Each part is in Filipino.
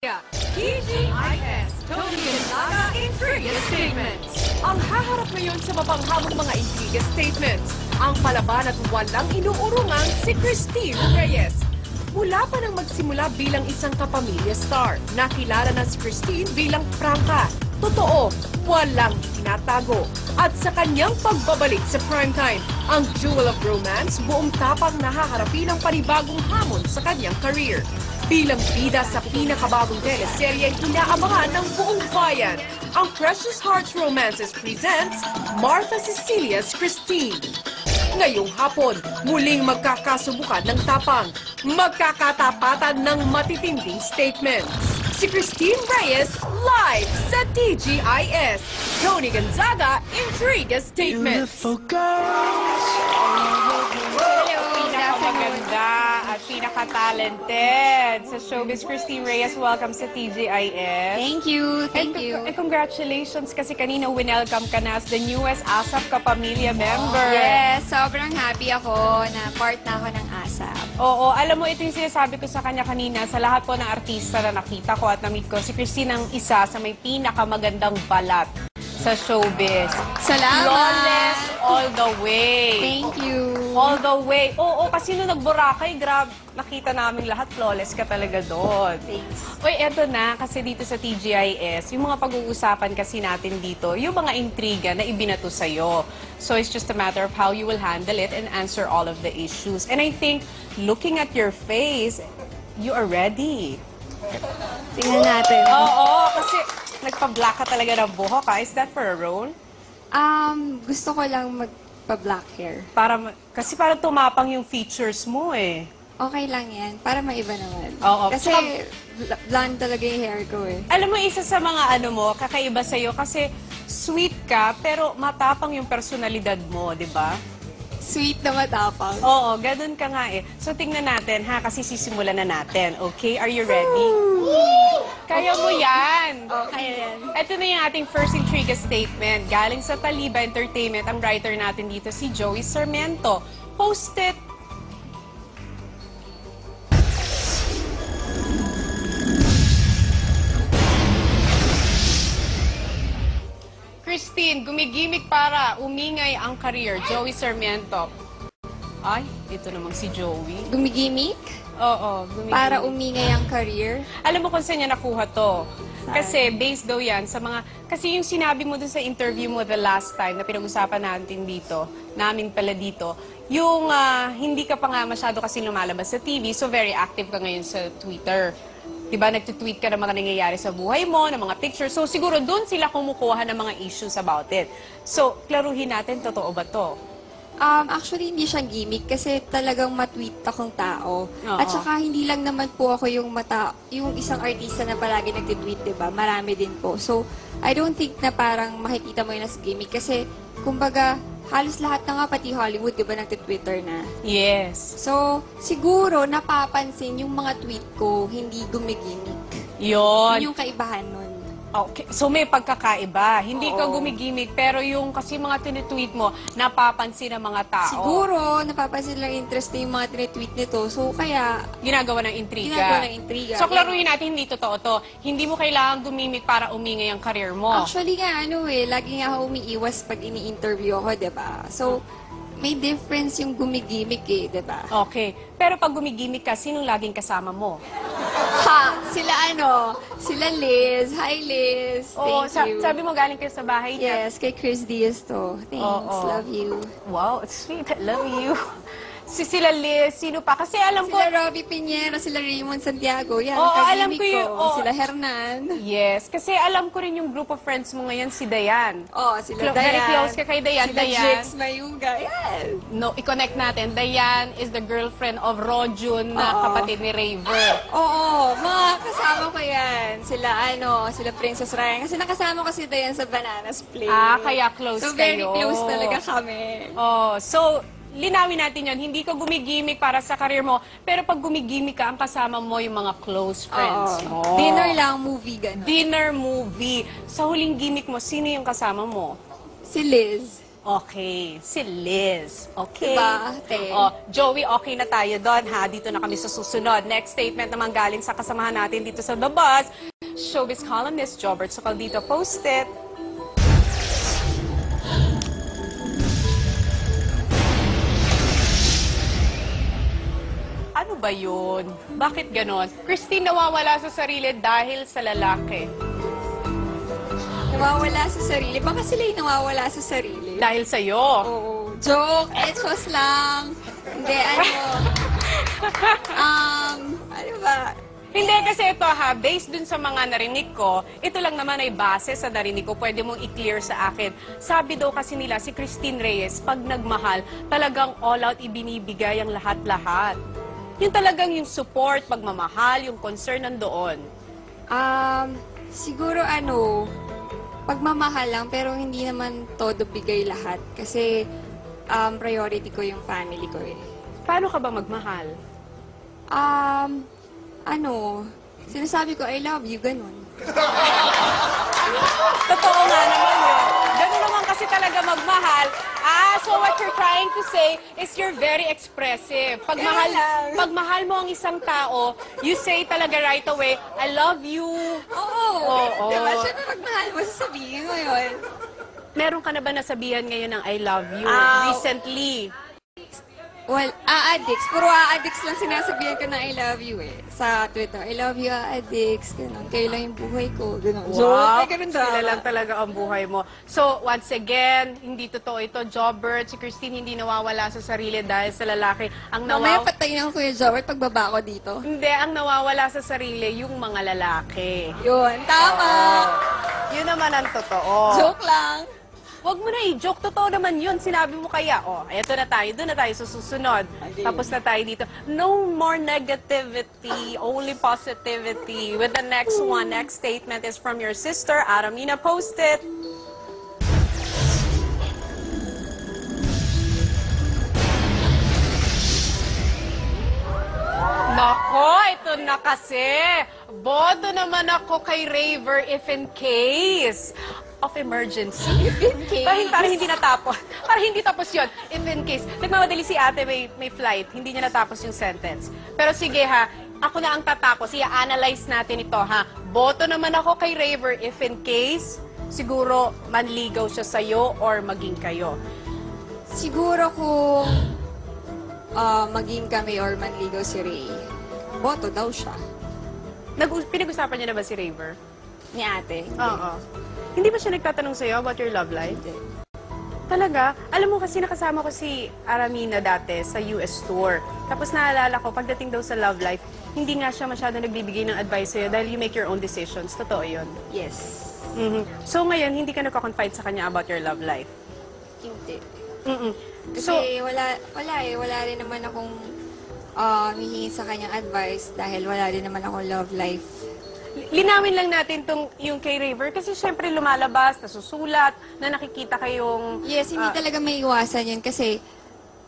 TGIS, Tony Gonzaga Intriga Statements. Ang haharap ngayon sa mapanghamong mga intriga statements, ang palaban at walang inuurungang si Christine Reyes. Mula pa nang magsimula bilang isang kapamilya star, nakilala na si Christine bilang prangka, totoo, walang tinatago. At sa kanyang pagbabalik sa primetime, ang Jewel of Romance buong tapang nahaharapin ang panibagong hamon sa kanyang career. Bilang bida sa pinakabagong teleserye inaabangan ng buong bayan, ang Precious Hearts Romances presents Martha Cecilia's Christine. Ngayong hapon, muling magkakasubukan ng tapang, magkakatapatan ng matitinding statements. Si Christine Reyes live sa TGIS. Tony Gonzaga Intriga Statements. Pinakamaganda at pinaka-talented sa showbiz, Christine Reyes. Welcome sa TGIS. Thank you. Thank you. And congratulations kasi kanina winelcome ka na as the newest ASAP Kapamilya member. Yes, sobrang happy ako na part na ako ng ASAP. Oo, alam mo, ito yung sinasabi ko sa kanya kanina, sa lahat po ng artista na nakita ko at na-meet ko, si Christine ang isa sa may pinakamagandang balat sa showbiz. Salamat! Flawless all the way. Thank you. All the way. Oo, kasi nung nag-Boracay, grab, nakita namin lahat, flawless ka talaga doon. Thanks. Uy, eto na, kasi dito sa TGIS, yung mga pag-uusapan kasi natin dito, yung mga intriga na ibinato sa'yo. So it's just a matter of how you will handle it and answer all of the issues. And I think, looking at your face, you are ready. Tingnan natin. Oo, kasi nagpa-black ka talaga ng buhok, ha? Is that for a role? Gusto ko lang magpa-black hair. Kasi parang tumapang yung features mo, eh. Okay lang yan. Para maiba naman. Oo. Kasi blonde talaga yung hair ko eh. Alam mo, isa sa mga kakaiba sa'yo, kasi sweet ka, pero matapang yung personalidad mo, di ba? Sweet na matapang. Oo, ganun ka nga eh. So, tingnan natin ha, kasi sisimulan na natin. Okay? Are you ready? Kaya mo yan! Okay yan. Ito na yung ating first intriga statement. Galing sa Taliba Entertainment, ang writer natin dito, si Joey Sarmiento. Post it. Christine, gumigimik para umingay ang career. Joey Sarmiento. Ay, ito namang si Joey. Gumigimik? Oo, gumigimik. Para umingay ang career? Alam mo kung saan niya nakuha to? Saan? Kasi based daw yan sa mga... Kasi yung sinabi mo dun sa interview mo the last time na pinag-usapan natin dito, namin pala dito, yung hindi ka pa nga masyado kasi lumalabas sa TV, so very active ka ngayon sa Twitter. Diba, nagtitweet ka ng mga nangyayari sa buhay mo, ng mga pictures. So, siguro doon sila kumukuha ng mga issues about it. So, klaruhin natin, totoo ba to? Actually, hindi siya gimmick kasi talagang matweet akong tao. Oo. At saka, hindi lang naman po ako yung isang artista na palagi nagtitweet, diba? Marami din po. So, I don't think na parang makikita mo yun as gimmick kasi, kumbaga, halos lahat na nga, pati Hollywood, diba, nagtitwitter na. Yes. So, siguro, napapansin yung mga tweet ko, hindi gumigimik. Yun. Yun yung kaibahan nun. Okay. So may pagkakaiba. Hindi ka Oo. gumigimik, pero yung kasi mga tinitweet mo, napapansin ng mga tao. Siguro, napapansin lang interest na yung mga tinitweet nito. So, kaya, Ginagawa ng intriga. ginagawa ng intriga. So klaruhin natin, hindi totoo to. Hindi mo kailangan gumimik para umingay ang career mo. Actually nga, lagi nga ako umiiwas pag ini-interview ako, diba? So, may difference yung gumigimik eh, diba? Okay. Pero pag gumigimik ka, sinong laging kasama mo? Ha! Sila Liz. Hi, Liz. Oo, Thank you. sabi mo galing kayo sa bahay niya. Yes, kay Chris Diaz to. Thanks. Oo. Love you. Wow, it's sweet. I love you. Sila Liz, sino pa? Kasi alam ko... Sila Robbie Piñera, sila Raymond Santiago. Yan, Oo, alam kagimik ko yun. Oo. Sila Hernan. Yes, kasi alam ko rin yung group of friends mo ngayon, si Dayan. Oh, sila Dayan. Very close ka kay Dayan. Sila Dayan. Jix Mayunga. Yan. No, i-connect natin. Dayan is the girlfriend of Rojun na Oo. kapatid ni Raver. Oo, mga kasama ko yan. Sila Princess Ryan. Kasi nakasama ko si Dayan sa Banana Split. Kaya close so, kayo. very close talaga kami. Oh, so linawin natin yon. Hindi ka gumigimik para sa career mo, pero pag gumigimik ka, ang kasama mo yung mga close friends mo. Dinner lang, movie, gano'n. Dinner movie. Sa huling gimmick mo, sino yung kasama mo? Si Liz. Okay, si Liz. Okay. Diba, ate? Oh, Joey, okay na tayo doon, ha? Dito na kami sa susunod. Next statement naman galing sa kasamahan natin dito sa The Buzz. Showbiz columnist Jobert Sokal dito. Post it. Ano ba yun? Bakit ganon? Christine nawawala sa sarili dahil sa lalaki. Nawawala sa sarili. Baka sila yung nawawala sa sarili. Dahil sa'yo. Oo. Joke. Etos lang. Hindi, ano ba? Hindi kasi ito ha, based dun sa mga narinig ko, ito lang naman ay base sa narinig ko, pwede mong i-clear sa akin. Sabi daw kasi nila si Christine Reyes, pag nagmahal, talagang all out ibinibigay ang lahat-lahat. Yung talagang yung support, pagmamahal, yung concern nandoon. Siguro pagmamahal lang, pero hindi naman todo bigay lahat. Kasi, priority ko yung family ko eh. Paano ka ba magmahal? Sinasabi ko, I love you, ganun. Totoo nga naman yun. Ganun naman kasi talaga magmahal. So what you're trying to say is you're very expressive. Pagmahal mo ang isang tao, you say talaga right away, I love you. Oo. Diba? Siyempre, pagmahal mo, sasabihin mo yun. Meron ka na ba nasabihan ngayon ng I love you recently? Well, addicts. Puro addicts lang sinasabihan ko na I love you eh. Sa Twitter, I love you, addicts. Ganun. Kayo lang yung buhay ko. Ganun. Wow, Ay, ganun sila lang talaga ang buhay mo. So, once again, hindi totoo ito. Jobert, si Christine hindi nawawala sa sarili dahil sa lalaki. Mamaya patayin ako Kuya Jobert pagbaba ko dito. Hindi, ang nawawala sa sarili, yung mga lalaki. Yun, tama. Yun naman ang totoo. Joke lang. Huwag mo na i-joke. Totoo naman yun. Sinabi mo kaya, eto na tayo. Doon na tayo sa susunod. Okay. Tapos na tayo dito. No more negativity, only positivity. With the next one, next statement is from your sister, Aramina. Post it. Nako, ito na kasi. Boto naman ako kay Raver if in case of emergency. If in case. Para hindi natapos. Para hindi tapos yun. If in case. Nagmamadali si ate, may flight. Hindi niya natapos yung sentence. Pero sige ha, ako na ang tatapos. I-analyze natin ito ha. Boto naman ako kay Raver if in case siguro manligaw siya sa'yo or maging kayo. Siguro kung maging kami or manligaw si Ray, boto daw siya. Pinag-usapan niya na ba si Raver? Ni ate. Oo. Hindi ba siya nagtatanong sa'yo about your love life? Hindi. Talaga? Alam mo kasi nakasama ko si Aramina dati sa US tour. Tapos naalala ko, pagdating daw sa love life, hindi nga siya masyado nagbibigay ng advice sa'yo dahil you make your own decisions. Totoo yun. Yes. So ngayon, hindi ka nagko-confide sa kanya about your love life? Hindi. So, Kasi wala rin naman akong hihingi sa kanyang advice dahil wala rin naman akong love life. linawin lang natin yung kay Raver kasi syempre lumalabas, nasusulat, na nakikita kayong... Yes, hindi talaga may iwasan yun kasi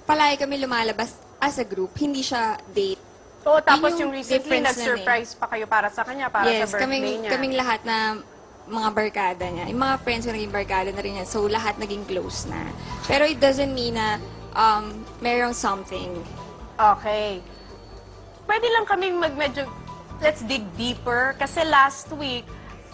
palagi kami lumalabas as a group, hindi siya date. Oo, tapos Yun yung recently, difference nag-surprise pa kayo para sa kanya, para Yes, sa birthday niya. kaming lahat na mga barkada niya. Yung mga friends ko naging barkada na rin yan. So, lahat naging close na. Pero it doesn't mean na merong something. Okay. Pwede lang kaming medyo, let's dig deeper. Kasi last week,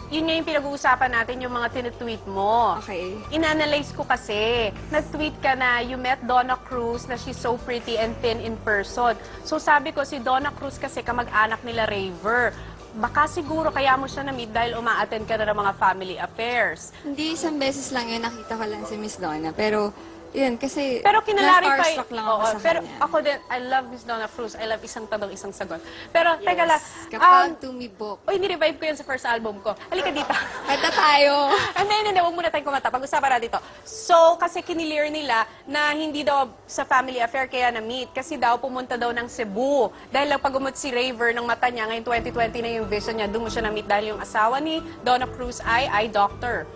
yun nga yung pinag-uusapan natin, yung mga tinitweet mo. Okay. Inanalyze ko kasi, nag-tweet ka na you met Donna Cruz na she's so pretty and thin in person. So sabi ko, si Donna Cruz kasi kamag-anak nila Raver. Baka siguro kaya mo siya na-meet dahil uma-attend ka na ng mga family affairs. Hindi, isang beses lang yun, nakita ko lang si Miss Donna. Pero, yun, kasi Pero kinlarify, na-starstruck lang ako sa pero kanya. ako din, I love Miss Donna Cruz. I love isang tanong, isang sagot. Pero, teka lang, Kapag tumibok. ni-revive ko yan sa first album ko. Halika dito. Kata tayo. Hindi, huwag muna tayong kumanta. Pag-usapan natin dito. So, kasi kinilear nila na hindi daw sa family affair kaya na-meet. Kasi daw pumunta daw ng Cebu. Dahil lang pagumot si Raver ng mata niya, ngayon 2020 na yung vision niya, doon mo siya na-meet dahil yung asawa ni Donna Cruz ay eye doctor.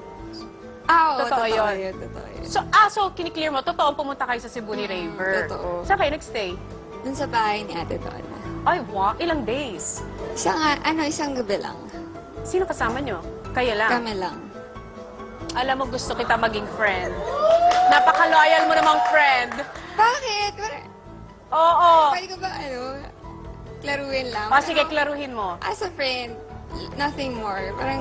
Oo, Totoo yun. Totoo yun. So kiniklear mo, totoo pumunta kayo sa Cebu ni Raver. totoo. Saan kayo nag-stay? Dun sa bahay ni Ate Donna. Ay, wow. Ilang days? Isang gabi lang. Sino kasama nyo? Kayo lang? Kami lang. Alam mo, gusto kita maging friend. Napaka-loyal mo namang friend. Bakit? Oo. Pwede ko ba, klaruin lang? O, sige, klaruhin mo. As a friend, nothing more. Parang,